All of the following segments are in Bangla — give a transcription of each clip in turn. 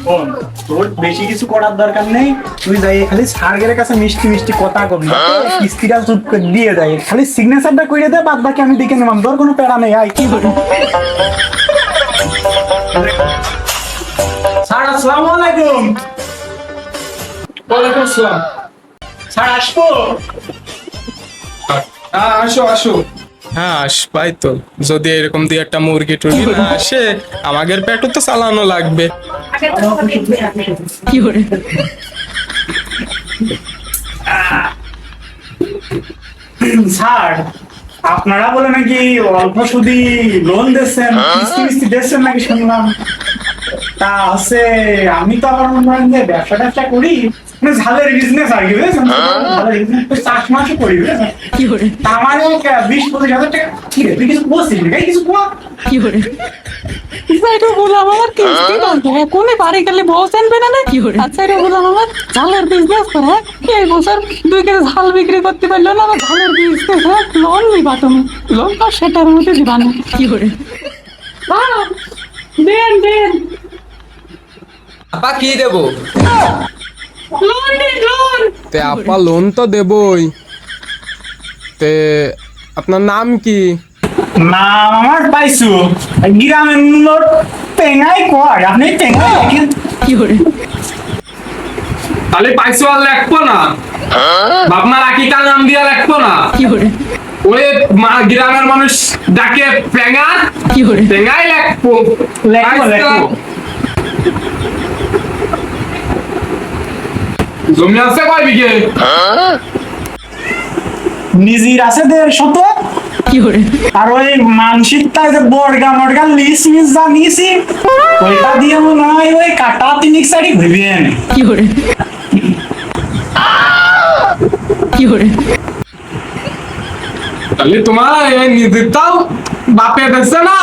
শোন, তোর বেশি কিছু করার দরকার নেই। তুই যাই খালি সার্গের কাছে মিষ্টি মিষ্টি কথা কবি, কিস্তিটা চুপ করে দিয়ে দেয়, খালি সিগনেচারটা করে দে, বাদ বাকি আমি দেখে নেবাম, তোর কোনো প্যারা নেই। আয় কি বলি স্যার, আসসালামু আলাইকুম। ওয়ালাইকুম আসসালাম। স্যার আসবো? হ্যাঁ, আসো আসো। হ্যাঁ, আসবাই তো। যদি এরকম দিয়ে একটা মুরগি টুরগি না আসে, আমাদের পেটও তো চালানো লাগবে। স্যার, আপনারা বলে নাকি অল্প সুদি লোন দিচ্ছেন, কিস্তি কিস্তি দিচ্ছেন নাকি শুনলাম। তা আছে, আমি তো আবার মনে করেন যে ব্যবসা ট্যাবসা করি, মানে ঝালের বিজনেস আর কি, বুঝেছেন? ঝালের বিজনেস চাষমাসও করি, বুঝেছেন? তা আমার 20-25 হাজার টাকা। কি রে, তুই কিছু বলছিস না? কিছু কোয়া। এটা বললাম আমার কিস্তি বাঁধবে, এখনই বাড়ি গেলে বস আনবে না না কি করে? আচ্ছা, এটা বললাম আমার ঝালের বিজনেস করে, এই বছর 2 কেজি ঝাল বিক্রি করতে পারলো না, আমার ঝালের বিজনেস, লোন নিবা তুমি, লোন তো সেটার মধ্যে দিবা না কি করে? দেন দেন, আপা কি দেবো? লোন দিন, লোন। তে আপা লোন তো দেবই। তে আপনার নাম কি? নাম আমার পাইছু, গ্রামের লোক টেঙ্গাই কয়, আপনি টেঙ্গাই দেখেন। তাহলে পাইছো আর লেখবো না? আপনার আকিকার নাম দিয়া লেখবো না? ওই গ্রামের মানুষ ডাকে পেঙ্গা, পেঙ্গাই লেখবো। লেখবো, লেখবো। জমি আছে কয় বিঘে? নিজের আছে 150, আর ওই মানসিকটায় যে বর্গা মর্গা লিস মিস যা নিয়েছি, ওইটা দিয়ে মনে হয় ওই কাটা 3 ঘুরবেন। তাহলে তোমার এই নিজেরটাও বাপে দেখছে না,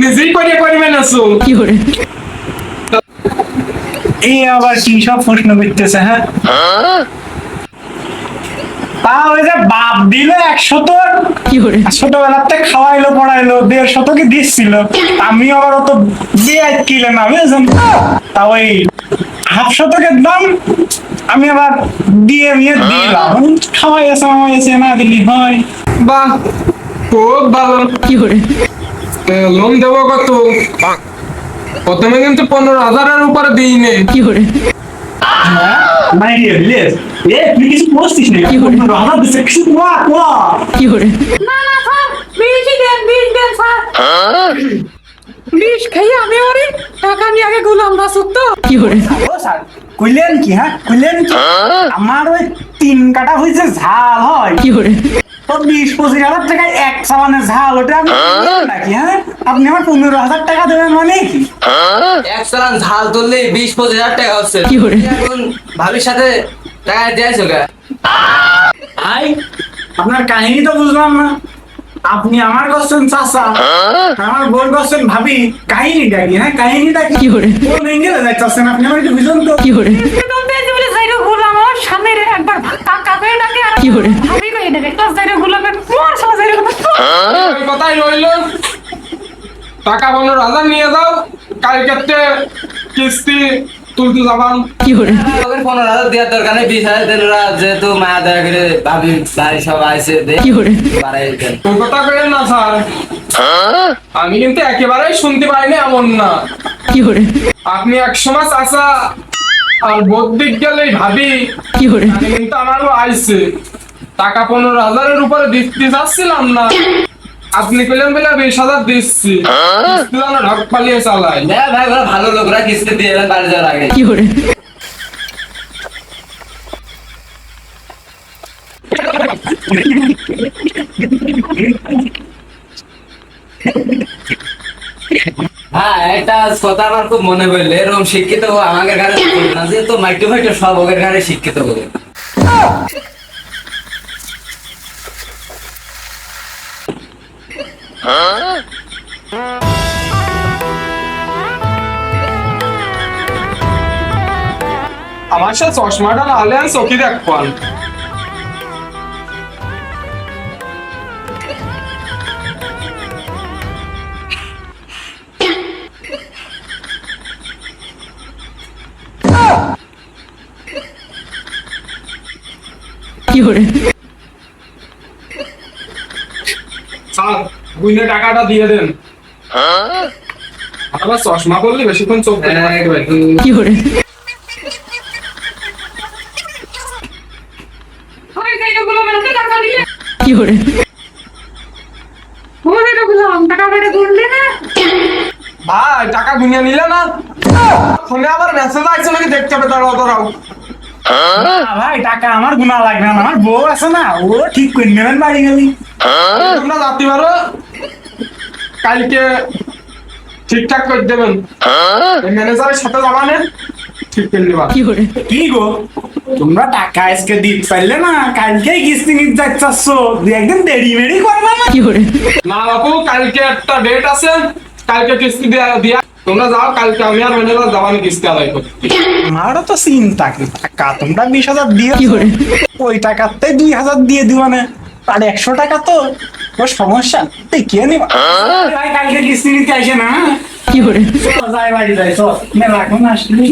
নিজেই করে করবে না সো। এই আবার কি সব প্রশ্ন করতেছে, হ্যাঁ? তা ওই যে বাপ দিল 100, ছোটবেলার থেকে খাওয়াইলো পড়াইলো, 150 দিচ্ছিল, আমি আবার অত বেয়াই কিলে না, বুঝেছেন? তা ওই 50 দাম আমি আবার দিয়ে দিলাম, খাওয়াইছে মামাইছে, না দিলি হয়। বাহ, খুব ভালো। লোন দেবো কত? প্রথমে কিন্তু 15,000-এর উপরে দিই নে। হ্যাঁ, মানে কি রিলেস? তুই কিছু বলছিস না? আমার দিছে কিছু কোয়া কোয়া। না না স্যার, বেশি দেন, বিষ দেন স্যার। বিষ খাইয়ে আমি ওরে টাকা নিয়ে আগে গুলাম বাসুক তো। ও স্যার, কইলেন কি? হ্যাঁ কইলেন কি? আমার ওই 3 কাটা হইছে ঝাল হয়, তো 20-25 হাজার টাকায় এক সাবানের ঝাল, ওটা আপনি দিবেন নাকি? হ্যাঁ, আপনি আমার 15,000 টাকা দেবেন মানে কি? এক চালান ঝাল তুললে 20-25 হাজার টাকা হচ্ছে। এখন ভাবির সাথে টাকা দিয়েছো কে? ভাই, আপনার কাহিনী তো বুঝলাম না। আপনি আমার কোশ্চেন চাচা, আমার বোন কোশ্চেন ভাবি, কাহিনীটা কি? হ্যাঁ, কাহিনীটা কি? কোন এঙ্গেলে যাচ্ছেন আপনি? আমার একটু বুঝুন তো। একদম তেজি বলে যাইরো গুলাম, আমার সামনে রে একবার কাকা কই ডাকে, আর ভাবি কই ডাকে, তো যাইরো গুলামের মোর সালা যাইরো। ওই কথাই রইলো। টাকা 15,000 নিয়ে যাও, কালকে কিস্তি তুলতে যাবান। ওদের 15,000 দেওয়ার দরকার নেই, 20,000 দেন ওরা, যেহেতু মায়া দয়া করে ভাবি ভাই সব আইসে দে বাড়াই দেন। ওই কথা কইেন না স্যার, আমি কিন্তু একেবারেই শুনতে পাইনি এমন না। আপনি একসময় চাচা আর বৌদ্ধিক গেলেই ভাবি, আমি কিন্তু আমারও আইছে টাকা 15,000-এর উপরে দিতে চাচ্ছিলাম না, আপনি কইলেন বলে 20,000 দিচ্ছি, কিস্তি যেন ঢক পালিয়ে চালাই। হ্যাঁ ভাই, ওরা ভালো লোকরা কিস্তি দিয়ে দেন বাড়ি যাওয়ার আগে। হ্যাঁ, এটা কথা আমার খুব মনে পড়লো, এরকম শিক্ষিত আমাদের ঘরে না, যেহেতু মাইক্রো ফাইটো সব ওদের ঘরে শিক্ষিত বলে। আমার সাথে চশমাটা না হলে চোখে দেখবান। স্যার বুঝলে টাকাটা দিয়ে দেন। আবার চশমা করলে বেশিক্ষণ চোখ দেখতে পারবে। ওই জায়গা গুলো মানে টাকা দিলে ওই জায়গা গুলো টাকা বেড়ে গুনলে না ভাই টাকা গুনিয়ে নিলে না? ফোনে আবার মেসেজ আসছে নাকি দেখতে হবে, দাঁড়াও দাঁড়াও। না ভাই, টাকা আমার গুণা লাগবে না, আমার বউ আছে না, ও ঠিক করে নেবেন বাড়ি গেলি। তোমরা যাতে পারো কালকে ঠিকঠাক করে দেবেন। ম্যানেজারের সাথে যাবা না, ঠিক করে নেবা। কি গো, তোমরা টাকা আজকে দিতে পারলে না, কালকেই কিস্তি নিতে যাচ্ছ, দুই একদিন দেরি মেরি করবে না? না বাবু, কালকে একটা ডেট আছে, কালকে কিস্তি দিয়া তোমরা যাও, কালকে আমি আর ম্যানেজার যাবানি কিস্তি আদায় করতে। আমারও তো চিন্তা কি, টাকা তোমরা 20,000 দিয়ে ওই টাকাতেই 2,000 দিয়ে দিব মানে, আর 100 টাকা তো ও সমস্যা, কে নিবা? ভাই কালকে কিস্তি নিতে আসে না? চলো যাই বাড়ি যাই, চল মেলা এখন আসলি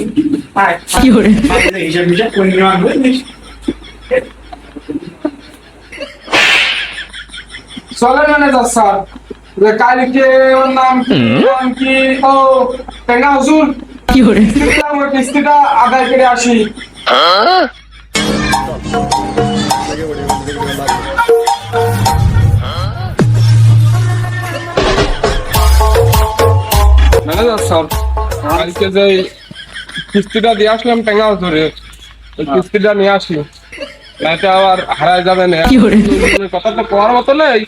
হিসাব হিসাব করে নেওয়া বুঝলিস? চলে ম্যানেজার স্যার, যে কালকে ওর নাম কি, ও টেঙ্গা হুজুর, ওই কিস্তিটা আদায় করে আসি। ম্যানেজার স্যার, কালকে যে কিস্তিটা দিয়ে আসলাম টেঙ্গা হুজুরে, ওই কিস্তিটা নিয়ে আসি, এটা আবার হারায় যাবে না। কথা তো পাওয়ার মতো নেই,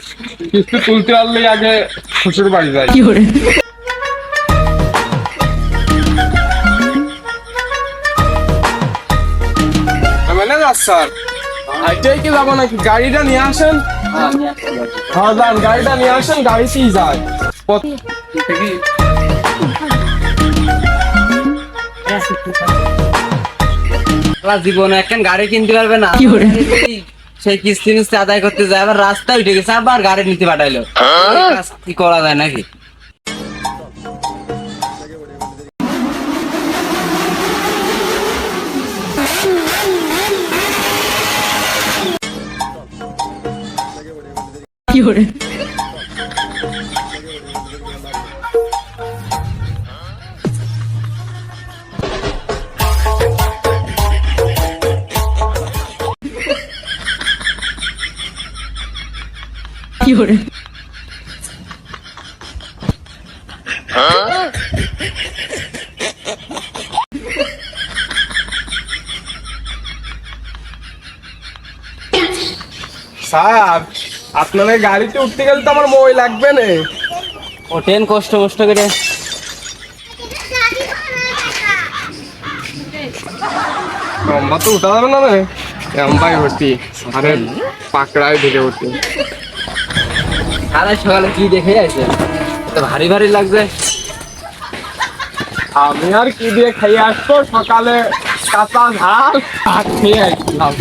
কিস্তি তুলতে পারলেই আগে শ্বশুর বাড়ি যাই। ম্যানেজার স্যার, আইটাই কি যাবো নাকি? গাড়িটা নিয়ে আসেন। হ্যাঁ যান, গাড়িটা নিয়ে আসেন, গাড়িতেই যায়। জীবনে একখান গাড়ি কিনতে পারবে না, সেই কিস্তি মিস্তি আদায় করতে যায়, আবার রাস্তায় উঠে গেছে, আবার গাড়ি নিতে পাঠাইলো। এই কাজ কি করা যায় নাকি? স্যার, আপনাদের গাড়িতে উঠতে গেলে তো আমার মই লাগবে না। ওঠেন কষ্ট কষ্ট করে। লম্বা তো উঠা যাবে না রে, লম্বাই উঠি, আরে পাকড়ায় ঢেকে উঠি। আরে সকালে কি দেখে আছে, তো ভারী ভারী লাগছে। আমি আর কি দিয়ে খাইয়ে আসবো, সকালে কাঁচা ঝাল ভাত খেয়ে আসলাম।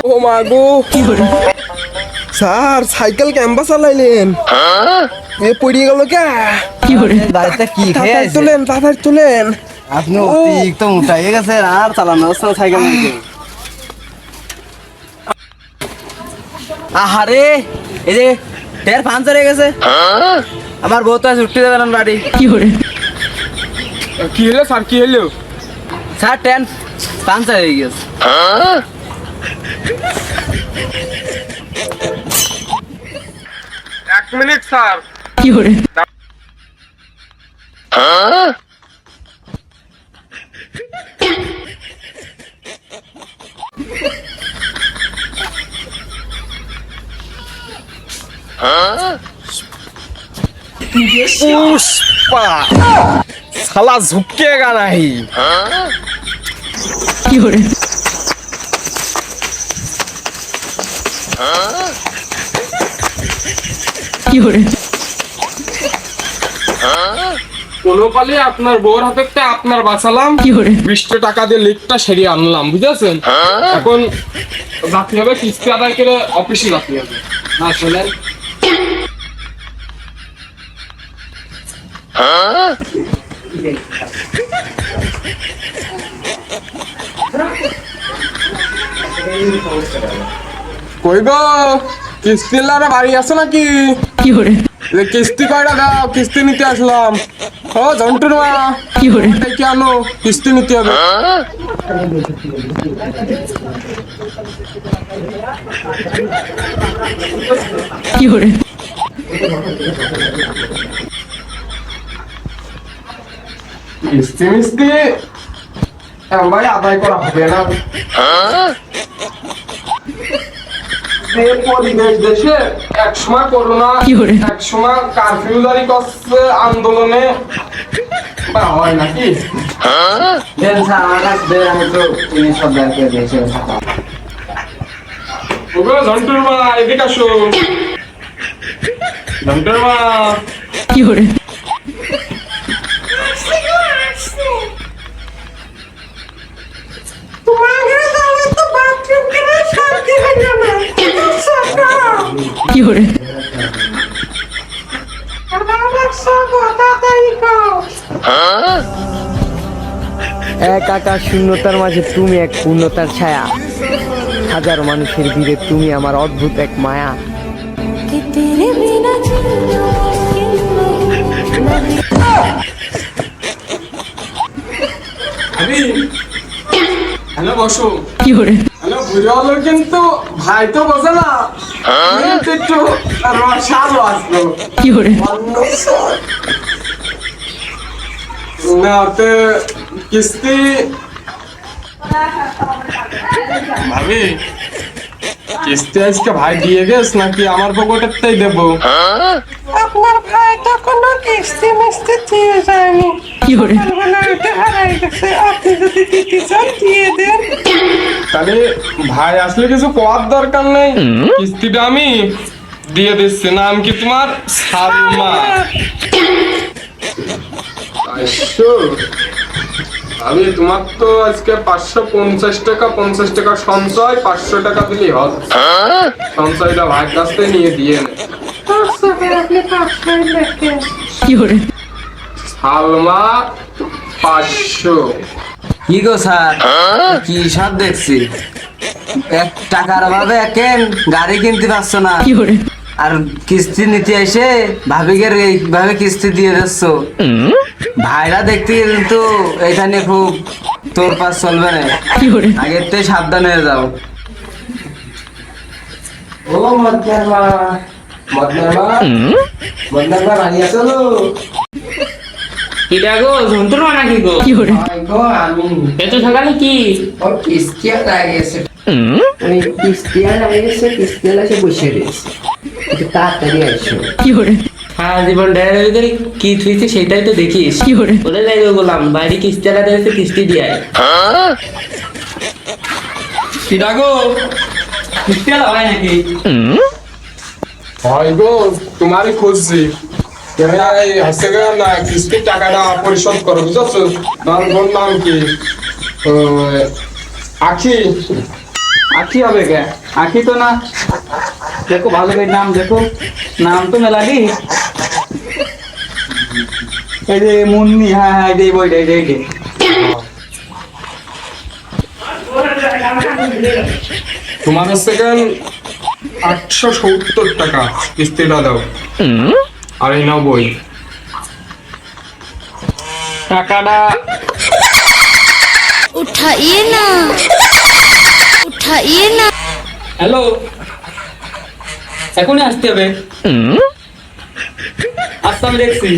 ও মাগো, স্যার সাইকেল ক্যাম্পাস চালাইলেন, এ পড়িয়ে গেল কে? বাড়িতে কি খেয়ে আছে? তুলেন, তাড়াতাড়ি তুলেন। আপনি অতিরিক্ত মোটা হয়ে গেছেন, আর চালানো হচ্ছে না সাইকেল নিতে। আহারে, এই যে টায়ার পাঞ্চার হয়ে গেছে, আমার বউ তো আজ উঠতে যাবে না বাড়ি। কি হলো স্যার, কি হলো? স্যার টায়ার পাঞ্চার হয়ে গেছে। এক মিনিট স্যার। पुष्पा साला झुकेगा नहीं। কোনো কালে আপনার বউর হাতে একটা আপনার বাঁচালাম, 20 টাকা দিয়ে লিকটা সেরিয়ে আনলাম, বুঝেছেন? এখন যাতে হবে কিস্তি আদায় করে অফিসে যাতে হবে। না শোনেন, কই গো, কিস্তিলারা বাড়ি আছে নাকি? যে কিস্তি কয়টা দাও, কিস্তি নিতে আসলাম। ও ঝন্টুর মা, কি আনো, কিস্তি নিতে হবে। কিস্তি মিস্তি ভাই আদায় করা হবে না। পরিবেশ দেশে একসময় করোনা, একসময় কারফিউ জারি করছে, আন্দোলনে বা হয় নাকি? দেন স্যার আমার কাছে দেন, আমি তো জিনিস সব বের করে দিয়েছি। ওগো ঝন্টুর মা, এদিকে আসো। ঝন্টুর মা, এক আকাশ শূন্যতার মাঝে তুমি এক পূর্ণতার ছায়া, হাজারো মানুষের ভিড়ে তুমি আমার অদ্ভুত এক মায়া। कि तेरे बिना जीना मुमकिन नहीं। হ্যালো বসো। হ্যালো বুঝে হলো, কিন্তু ভাই তো বোঝে না, কিন্তু একটু রসালো আসলো না তে কিস্তি। ভাবি কিস্তি আজকে ভাই দিয়ে গেছ নাকি আমার পকেটেরটাই দেবো? আপনার ভাই তো কোনো কিস্তি মিস্তি দিয়ে যায়নি, সকালবেলা উঠে হারাই গেছে। আপনি যদি দিতে চান দিয়ে দেন। তাহলে ভাই আসলে কিছু করার দরকার নেই, কিস্তিটা আমি দিয়ে দিচ্ছি। নাম কি তোমার? সালমা। আমি তোমার তো আজকে 550 টাকা, 50 টাকা সঞ্চয়, 500 টাকা দিলেই হবে। সঞ্চয়টা ভাইয়ের কাছ থেকে নিয়ে দিয়ে নে। আপনি 500 লেখেন। সালমা 500। কি গো স্যার, কি সব দেখছি, এক টাকার অভাবে একেন গাড়ি কিনতে পারছো না, আর কিস্তি নিতে এসে ভাবিকে এইভাবে কিস্তি দিয়ে দিচ্ছ। ভাইরা দেখতে কিন্তু এখানে খুব তোর পাশ চলবে না, আগের থেকে সাবধান হয়ে যাও। ও মদনার মা, মদনার মা, মদনার মা রানি আসো। কিটা গো, ঝন্টুর মা নাকি গো? গো আমি এত সকালে কি? ওর কিস্তি আদায় গেছে, আমি কিস্তি আদায় গেছে, কিস্তি আদায় বসে রয়েছে, একটু তাড়াতাড়ি আসো। সারা জীবন ডেয়ারের ভিতরে কি থুইছে সেটাই তো দেখিস। ওদের জায়গায় বললাম বাইরে কিস্তি আলাদা হয়েছে, কিস্তি দিয়ে আয়। কিটা গো, কিস্তি আলাদা হয় নাকি? হয় গো, তোমারই খুঁজছি। হাসতে গেলাম না, কিস্তির টাকাটা পরিশোধ করো, বুঝছো? তোমার বোন নাম কি? আখি। আখি হবে কে? আখি তো না, দেখো ভালো করে নাম দেখো, নাম তো মেলালি। এই যে মুন্নি, হ্যাঁ হ্যাঁ, এই বইটা, এই যে তোমার হচ্ছে গেল 870 টাকা, কিস্তিটা দাও। আর এই নাও বই। টাকাটা उठाइए ना, उठाइए ना। হ্যালো, এখনই আসতে হবে। আচ্ছা আমি দেখছি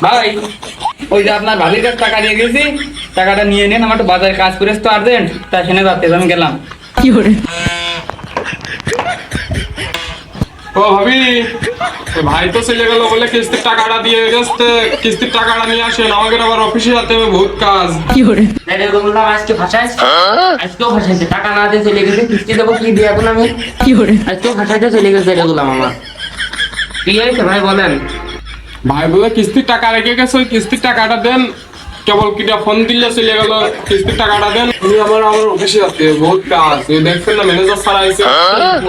ভাই, ওই যে আপনার ভাবির কাছে টাকা দিয়ে গেছি, টাকাটা নিয়ে নেন। আমার তো বাজারে কাজ করে তো আর্জেন্ট, তাই সেখানে যাতে আমি গেলাম। ও ভাবি, ভাই তো চলে গেল বলে কিস্তির টাকাটা দিয়ে গেছে, কিস্তির টাকাটা নিয়ে আসেন, আমাকে আবার অফিসে যেতে হবে, বহুত কাজ। বললাম আজকে ভাষাইছে, আজকেও ভাষাইছে, টাকা না দিয়ে চলে গেছে, কিস্তি দেবো কি দিয়ে এখন আমি? আজকেও ভাষাইতে চলে গেছে, এটা বললাম আমার। কি হয়েছে ভাই বলেন? ভাই বলে কিস্তির টাকা রেখে গেছে, ওই কিস্তির টাকাটা দেন। কেবল কিটা ফোন দিলে চলে গেল, কিস্তির টাকাটা দেন। আমি আমার অফিসে যাচ্ছে, বহুত কাজ। এই দেখছেন না ম্যানেজার স্যার আইছে।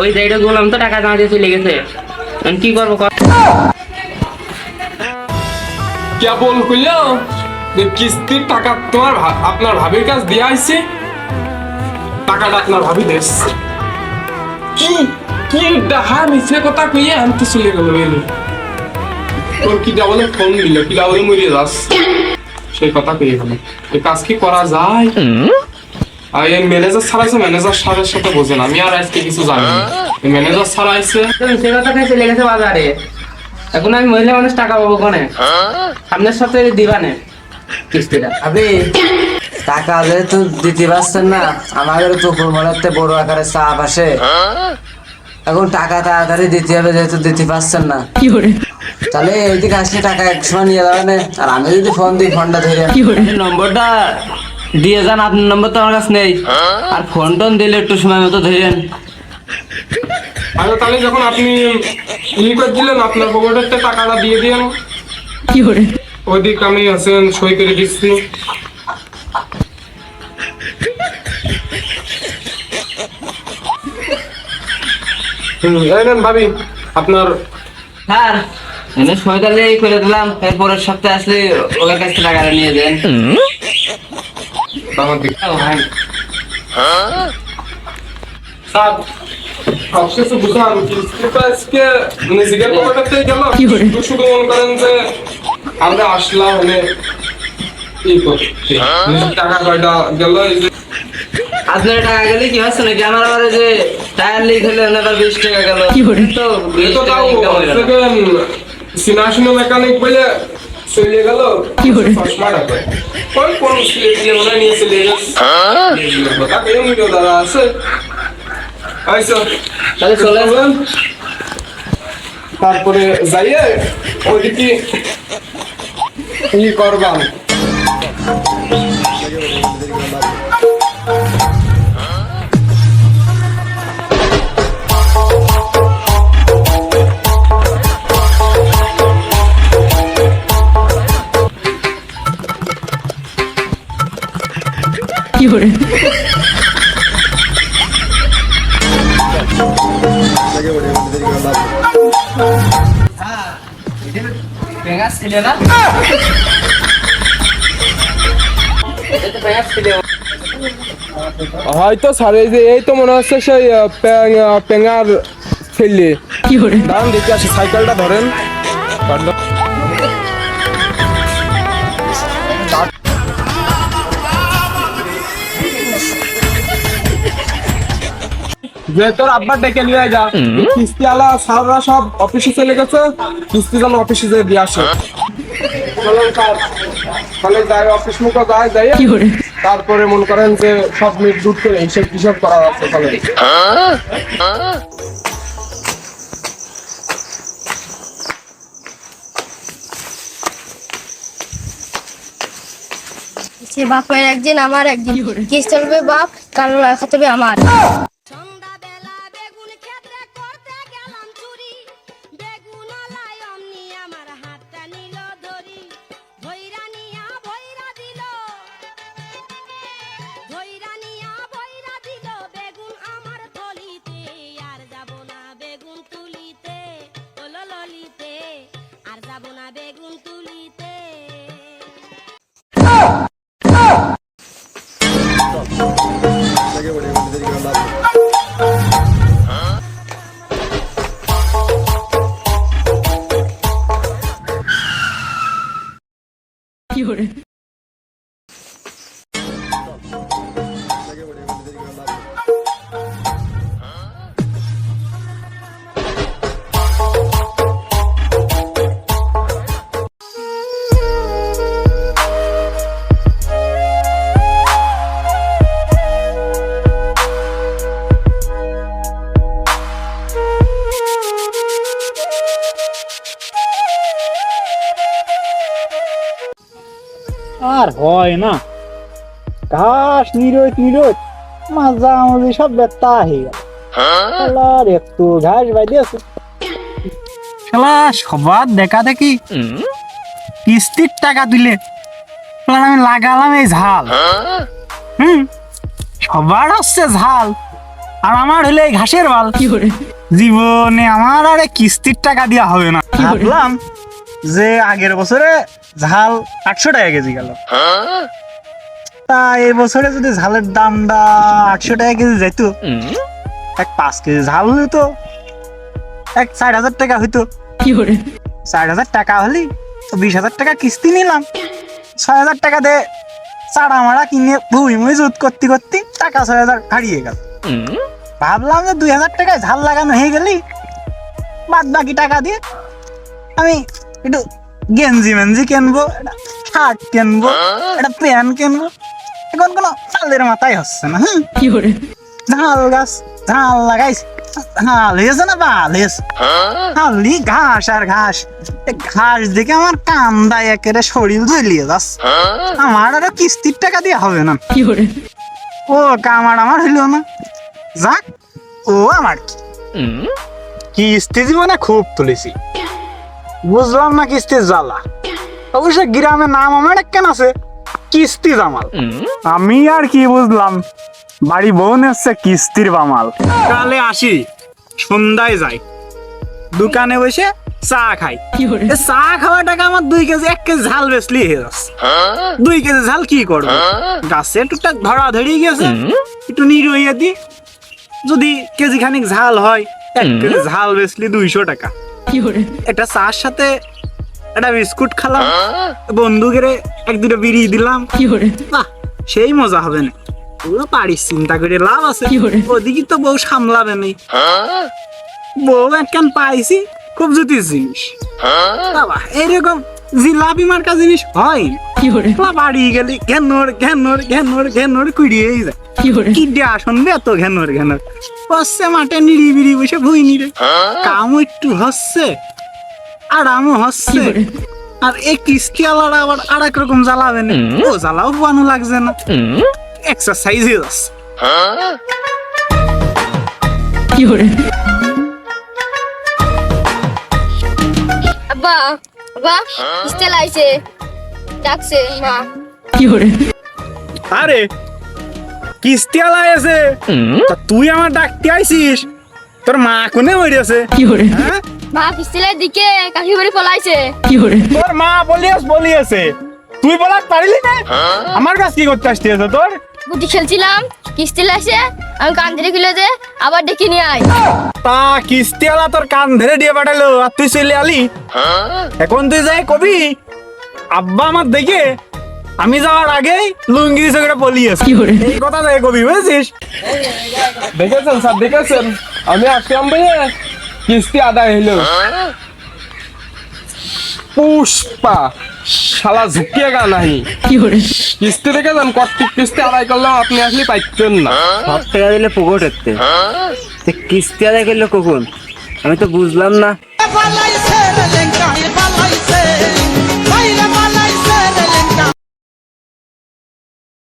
ওই জায়গাটা বললাম তো টাকা জমা দিয়ে চলে গেছে, এখন কি করবো কেবল কইলো যে কিস্তির টাকা তোমার আপনার ভাবির কাছ দিয়ে আইছে, টাকাটা আপনার ভাবি দেশ। কি কি ডাহা মিছে কথা কইয়ে আনতে চলে গেল। তোর কি বলে ফোন দিল, কি বলে মরিয়ে যাস, সেই কথা কইয়ে গেল। এই কাজ কি করা যায়? আর এই ম্যানেজার স্যার আছে, ম্যানেজার স্যারের সাথে বোঝেন, আমি আর আজকে কিছু জানি না। এই ম্যানেজার স্যার আইছে, সে কথা খাই চলে গেছে বাজারে। এখন আমি মহিলা মানুষ টাকা পাবো কোনে? আপনার সাথে দিবানে কিস্তিটা। আবে টাকা যেহেতু দিতে পারছেন না, আমাদের তো মনে বড় আকারে চাপ আসে। এখন টাকা তাড়াতাড়ি দিতে হবে, যেহেতু দিতে পারছেন না। তাহলে এইদিকে আসলে টাকা এক সময় নিয়ে যাবেন। আর আমি যদি ফোন দিই, ফোনটা ধরে নম্বরটা দিয়ে যান। আপনার নম্বর তো আমার কাছে নেই, আর ফোন টোন দিলে একটু সময় মতো ধরেন। আচ্ছা তাহলে যখন আপনি করে দিলেন, আপনার পকেটের টাকাটা দিয়ে দিন। ওইদিকে আমি আছেন সই করে দিচ্ছি। এই নেন ভাবি আপনার। স্যার এনে সময় তাহলে করে দিলাম, এরপরের সপ্তাহে আসলে ওদের কাছ থেকে টাকাটা নিয়ে দেন। আমার দিকে স্যার সবকিছু বুঝলাম, কিন্তু আজকে নিজেদের পকেটের গেল। শুধু মনে করেন যে আমরা আসলাম হলে কি করতে, টাকা কয়টা গেল। আপনার টাকা গেলে কি হচ্ছে নাকি? আমার আবার যে টায়ার লিক হলে আবার 20 টাকা গেল। তো 20 তো টাকা তাও income হলো না। সিনাশিনো মেকানিক বলে চলে গেল চশমাটা করে। কোন ছেলে দিয়ে মনে নিয়ে চলে গেছে। তাকে এমনিও দাদা আছে। আইসো তাহলে চলে আসবেন। তারপরে যাইয়ে ওইদিকে কি করবাম। পেঙ্গাস ছিলে না? হয়তো স্যার এই তো মনে হচ্ছে সেই পেঙ্গার ছেলে। দাঁড়ান দেখে আসি, সাইকেলটা ধরেন। যে তোর আব্বা ডেকে নিয়ে যা, কিস্তি আলা স্যাররা সব অফিসে চলে গেছে, কিস্তি যেন অফিসে যেয়ে দিয়ে আসে। চলুন স্যার, তাহলে যাই অফিস মুখে যাই, তারপরে মনে করেন যে সব মিট জুট করে হিসাব করা যাচ্ছে। তাহলে সে বাপের একদিন আমার একদিন কিস চলবে বাপ, কাল খাতে হবে আমার। সন্ধ্যাবেলা বেগুন ক্ষেত্রে করতে গেলাম চুরি, বেগুন লাই অমনি আমার হাতটা নিল ধরি, ভৈরা নিয়া ভৈরা দিল, ভৈরা নিয়া ভৈরা দিল বেগুন আমার থলিতে, আর যাব না বেগুন তুলিতে, ওলো ললিতে, আর যাব না বেগুন তুলিতে। আর হয় না, ঘাস নিরোজ মাজা আমাদের সব ব্যথা হয়ে গেল। আর একটু ঘাস বাইরে আছে, শালা সবার দেখা দেখি কিস্তির টাকা দিলে শালা আমি লাগালাম এই ঝাল। সবার হচ্ছে ঝাল আর আমার হলে এই ঘাসের বাল। জীবনে আমার আরে কিস্তির টাকা দেওয়া হবে না। ভাবলাম যে আগের বছরে ঝাল 800 টাকা কেজি গেল, তা এই বছরে যদি ঝালের দামটা 800 টাকা কেজি যেত, এক 5 কেজি ঝাল হইতো এক 60,000 টাকা হইতো। 60,000 টাকা হলি তো 20,000 টাকা কিস্তি নিলাম, 6,000 টাকা দিয়ে চাড়া মারা কিনে ভুই মুই জুত করতে করতে টাকা 6,000 হারিয়ে গেল। ভাবলাম যে 2,000 টাকায় ঝাল লাগানো হয়ে গেলি, বাদ বাকি টাকা দিয়ে আমি একটু গেঞ্জি মেঞ্জি কিনবো, একটা শার্ট কিনবো, একটা প্যান্ট কিনবো। এখন কোনো চালের মাথায় হচ্ছে না। ঝাল গাছ ঝাল লাগাইছি, ঝাল হয়েছে না বাল হয়েছে, খালি ঘাস আর ঘাস। ঘাস দেখে আমার কান্দায় একেবারে শরীর জ্বলিয়ে যাচ্ছে। আমার আরো কিস্তির টাকা দিয়ে হবে না। ও কামার আমার হইল না, যাক ও আমার কিস্তি জীবনে খুব তুলেছি, বুঝলাম না কিস্তির জ্বালা। অবশ্য গ্রামের নাম আমার কেন আছে কিস্তি জামাল। আমি আর কি বুঝলাম, বাড়ি বোন হচ্ছে কিস্তির বামাল। কালে আসি, সন্ধ্যায় যাই, দোকানে বসে চা খাই। চা খাওয়া টাকা আমার 2 কেজি 1 কেজি ঝাল বেচলি হয়ে যাচ্ছে। 2 কেজি ঝাল কি করবো, গাছে টুকটাক ধরা ধরে গেছে, একটু নিরইয়ে দি, যদি কেজি খানিক ঝাল হয় 1 কেজি ঝাল বেচলি 200 টাকা। এটা চার সাথে একটা বিস্কুট খেলাম, বন্ধুকে 1-2 বিড়ি দিলাম, বাহ সেই মজা হবে না। ওগুলো পারিস, চিন্তা করে লাভ আছে, ওদিকে তো বউ সামলাবে নেই। বউ একখান পাইছি, খুব জুতির জিনিস বাবা, এরকম জিলাপি মার্কা জিনিস হয় বাড়ি গেলি ঘেনর ঘেনর ঘেনর ঘেনর কুড়িয়েই যায়। কি দেয়া শুনবে এত ঘেনর ঘেনর হচ্ছে, মাঠে নিড়িবিড়ি বসে ভুই নিড়ে, কামও একটু হচ্ছে আরামও হচ্ছে। আর এই কিস্তি আলাদা আবার আর এক রকম জ্বালাবে না, ও জ্বালাও পানো লাগছে না, এক্সারসাইজ হয়ে যাচ্ছে। আব্বা আব্বা স্টেল আইছে, ডাকছে মা। আরে কিস্তি আলা আছে, তা তুই আমার ডাকতে আইছিস, তোর মা কোনে বইরেছে? হ্যাঁ মা স্টেলের দিকে কাকি বাড়ি পলাইছে। তোর মা বলিয়েছে, তুই বলার পারিলি না? আমার কাছে কি করতে আসছিস তোর? গুটি খেলছিলাম, কিস্তি লাইছে, আমি কান ধরে গেলে যে আবার ডেকে নিয়ে আয়। তা কিস্তি আলা তোর কান ধরে দিয়ে পাঠালো আর তুই চলে আলি। এখন তুই যাই কবি আব্বা আমার দেখে আমি যাওয়ার আগেই লুঙ্গি করে পলিয়েছে, এই কথা যাই কবি, বুঝেছিস? দেখেছেন স্যার, দেখেছেন আমি আসলাম ভাইয়া, কিস্তি আদায় হইলো। পুষ্পা শালা ঝুঁকিয়ে গা নাই, কিস্তি দেখেছেন কত কিস্তি আদায় করলাম, আপনি আসলে পাইতেন না। সব টাকা দিলে পুকুর কিস্তি আদায় করলো কখন, আমি তো বুঝলাম না।